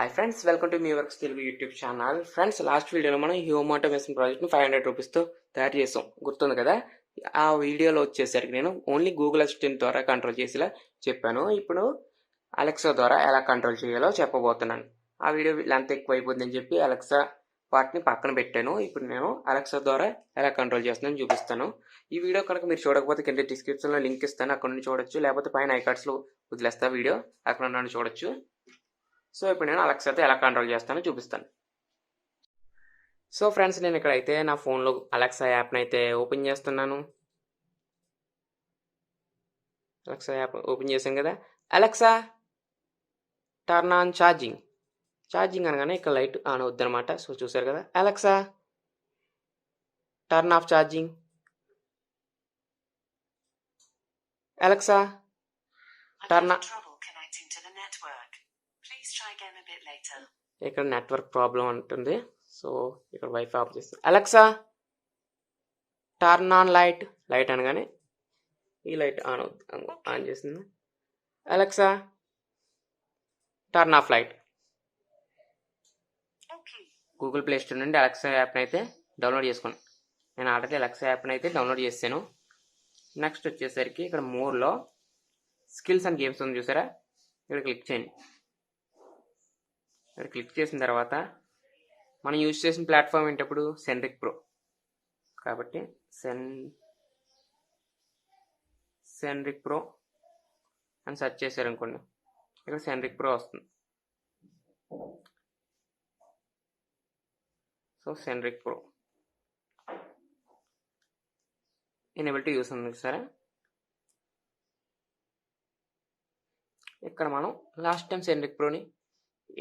Hi friends, welcome to me works Telugu YouTube channel. Friends, last వీడియోలో మనం home automation ప్రాజెక్ట్ని 500 రూపీస్తో తయారు చేసాం, గుర్తుంది కదా. ఆ వీడియోలో వచ్చేసరికి నేను ఓన్లీ గూగుల్ అసిస్టెంట్ ద్వారా కంట్రోల్ చేసేలా చెప్పాను. ఇప్పుడు అలెక్సా ద్వారా ఎలా కంట్రోల్ చేయాలో చెప్పబోతున్నాను. ఆ వీడియో లెంత్ ఎక్కువ అయిపోతుందని చెప్పి అలెక్సా పార్ట్ని పక్కన పెట్టాను. ఇప్పుడు నేను అలెక్సా ద్వారా ఎలా కంట్రోల్ చేస్తున్నాను చూపిస్తాను. ఈ వీడియో కనుక మీరు చూడకపోతే కింద డిస్క్రిప్షన్లో లింక్ ఇస్తాను, అక్కడ నుండి చూడొచ్చు. లేకపోతే పైన ఐకార్డ్స్లో వదిలేస్తా వీడియో, అక్కడ నుండి చూడొచ్చు. సో ఇప్పుడు నేను అలెక్సాతో ఎలా కంట్రోల్ చేస్తానో చూపిస్తాను. సో ఫ్రెండ్స్, నేను ఇక్కడైతే నా ఫోన్లో అలెక్సా యాప్ని అయితే ఓపెన్ చేస్తున్నాను. అలెక్సా యాప్ ఓపెన్ చేసాం కదా. Alexa turn on charging. Charging అనగానే ఇక్కడ లైట్ ఆన్ అవుద్ది అనమాట. సో చూసారు కదా. Alexa turn off charging. Alexa turn. ఇక్కడ నెట్వర్క్ ప్రాబ్లం ఉంటుంది, సో ఇక్కడ వైఫై ఆఫ్ చేస్తాను. Alexa turn on light. Light అనగానే ఈ లైట్ ఆన్ చేసింది. Alexa turn off light. Google play store నుండి అలెక్సా యాప్ని అయితే డౌన్లోడ్ చేసుకోండి. నేను ఆల్రెడీ అలెక్సా యాప్ని అయితే డౌన్లోడ్ చేశాను. నెక్స్ట్ వచ్చేసరికి ఇక్కడ మోర్లో స్కిల్స్ అండ్ గేమ్స్ ఉంది చూసారా, ఇక్కడ క్లిక్ చేయండి. ఇక్కడ క్లిక్ చేసిన తర్వాత మనం యూజ్ చేసిన ప్లాట్ఫామ్ ఏంటప్పుడు సెన్రిక్ ప్రో, కాబట్టి సెన్రిక్ ప్రో అని సెర్చ్ చేశారనుకోండి, ఇక్కడ సెన్రిక్ ప్రో వస్తుంది. సో సెన్రిక్ ప్రో ఎనేబుల్ టు యూస్ ఉంది సరే. ఇక్కడ మనం లాస్ట్ టైం సెన్రిక్ ప్రోని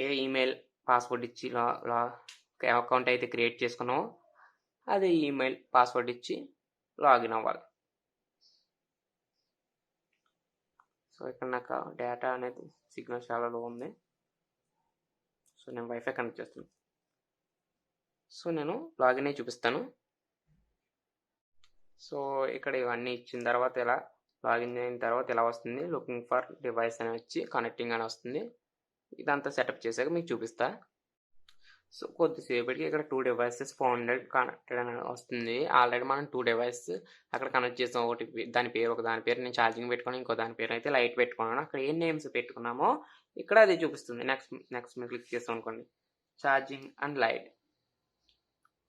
ఏ ఈమెయిల్ పాస్వర్డ్ ఇచ్చి అకౌంట్ అయితే క్రియేట్ చేసుకున్నామో అదే ఈమెయిల్ పాస్వర్డ్ ఇచ్చి లాగిన్ అవ్వాలి. సో ఇక్కడ నాకు డేటా అనేది సిగ్నల్ చాలా లో ఉంది, సో నేను వైఫై కనెక్ట్ చేస్తున్నాను. సో నేను లాగిన్ అయి చూపిస్తాను. సో ఇక్కడ ఇవన్నీ ఇచ్చిన తర్వాత ఇలా లాగిన్ అయిన తర్వాత ఇలా వస్తుంది. లుకింగ్ ఫర్ డివైస్ అని వచ్చి కనెక్టింగ్ అని వస్తుంది. ఇదంతా సెటప్ చేశాక మీకు చూపిస్తా. సో కొద్దిసేపటికి ఇక్కడ 2 devices ఫౌండెడ్ కనెక్టెడ్ అని వస్తుంది. ఆల్రెడీ మనం 2 devices అక్కడ కనెక్ట్ చేసాం. ఒకటి దాని పేరు నేను ఛార్జింగ్ పెట్టుకుని, ఇంకో దాని పేరు అయితే లైట్ పెట్టుకున్నాను. అక్కడ ఏ నేమ్స్ పెట్టుకున్నామో ఇక్కడ అది చూపిస్తుంది. నెక్స్ట్ మీరు క్లిక్ చేస్తాం అనుకోండి, ఛార్జింగ్ అండ్ లైట్.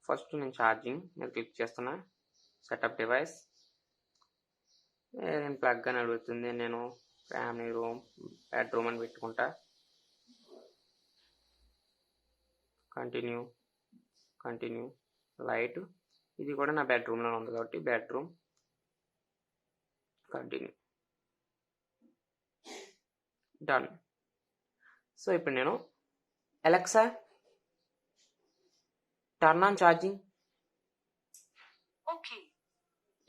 ఫస్ట్ నేను ఛార్జింగ్ మీద క్లిక్ చేస్తున్నా. సెటప్ డివైస్ నేను ప్లగ్ అని అడుగుతుంది. నేను ఫ్యామిలీ రూమ్, బెడ్రూమ్ అని పెట్టుకుంటా. Continue light. ఇది కూడా నా బెడ్రూమ్లో ఉంది కాబట్టి బెడ్రూమ్. కంటిన్యూ. డన్. సో ఇప్పుడు నేను అలెక్సా టర్న్ ఆన్ ఛార్జింగ్.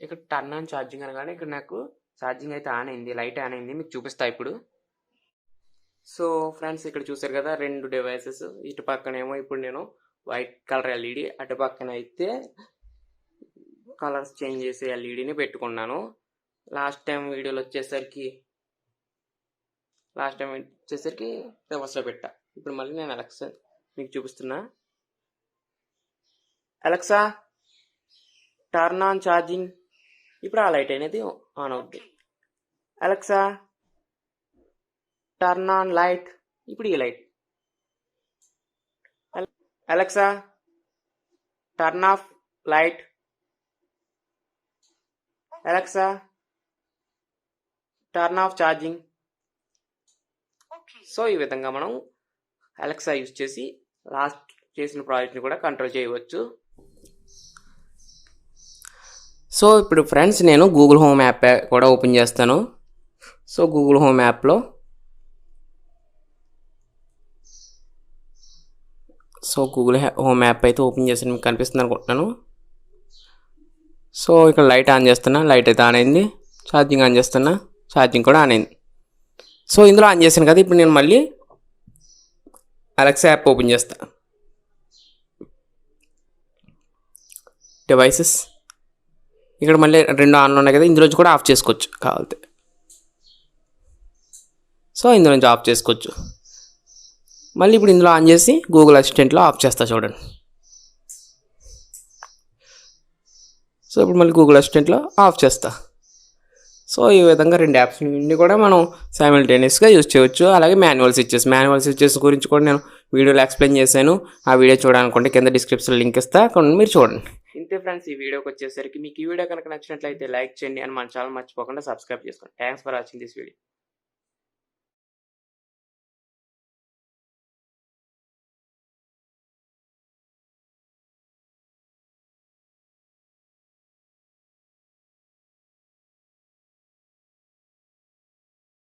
ఇక్కడ టర్న్ ఆన్ ఛార్జింగ్ అనగానే ఇక్కడ నాకు ఛార్జింగ్ అయితే ఆన్ అయింది, లైట్ ఆన్ అయింది. మీకు చూపిస్తా ఇప్పుడు. సో ఫ్రెండ్స్, ఇక్కడ చూసారు కదా 2 devices. ఇటు పక్కనేమో ఇప్పుడు నేను వైట్ కలర్ ఎల్ఈడి, అటు పక్కన అయితే కలర్స్ చేంజ్ చేసే ఎల్ఈడిని పెట్టుకున్నాను. లాస్ట్ టైం వీడియోలో వచ్చేసరికి రివర్స్లో పెట్టా. ఇప్పుడు మళ్ళీ నేను అలెక్సా మీకు చూపిస్తున్నా. Alexa turn on charging. ఇప్పుడు ఆ లైట్ అనేది ఆన్ అవుద్ది. Alexa turn on light. ఇప్పుడు ఈ light. Alexa turn off light. Alexa turn off charging. So ఈ విధంగా మనం అలెక్సా యూజ్ చేసి లాస్ట్ చేసిన ప్రాజెక్ట్ని కూడా కంట్రోల్ చేయవచ్చు. సో ఇప్పుడు ఫ్రెండ్స్, నేను గూగుల్ హోమ్ యాప్ కూడా ఓపెన్ చేస్తాను. సో గూగుల్ హోమ్ యాప్లో గూగుల్ హోమ్ యాప్ అయితే ఓపెన్ చేసి మీకు కనిపిస్తుంది అనుకుంటున్నాను. సో ఇక్కడ లైట్ ఆన్ చేస్తున్నా, లైట్ అయితే ఆన్ అయింది. ఛార్జింగ్ ఆన్ చేస్తున్నా, ఛార్జింగ్ కూడా ఆన్ అయింది. సో ఇందులో ఆన్ చేశాను కదా. ఇప్పుడు నేను మళ్ళీ అలెక్సా యాప్ ఓపెన్ చేస్తా. డివైసెస్, ఇక్కడ మళ్ళీ 2 ఆన్లో ఉన్నాయి కదా, ఇందులోంచి కూడా ఆఫ్ చేసుకోవచ్చు కావాలంటే. సో ఇందులోంచి ఆఫ్ చేసుకోవచ్చు. మళ్ళీ ఇప్పుడు ఇందులో ఆన్ చేసి గూగుల్ అసిస్టెంట్లో ఆఫ్ చేస్తా చూడండి. సో ఇప్పుడు మళ్ళీ గూగుల్ అసిస్టెంట్లో ఆఫ్ చేస్తా. సో ఈ విధంగా 2 యాప్స్ నుండి కూడా మనం సైమల్టేనియస్గా యూజ్ చేయవచ్చు. అలాగే మాన్యువల్ స్విచెస్ గురించి కూడా నేను వీడియోలో ఎక్స్ప్లెయిన్ చేశాను. ఆ వీడియో చూడాలనుకుంటే కింద డిస్క్రిప్షన్లో లింక్ ఇస్తా, అక్కడ మీరు చూడండి. ఇంతే ఫ్రెండ్స్, ఈ వీడియోకి వచ్చేసరికి మీకు ఈ వీడియో కనుక నచ్చినట్లయితే లైక్ చేయండి, అని మన ఛానల్ మర్చిపోకుండా సబ్స్క్రైబ్ చేసుకోండి. Thanks for watching this video.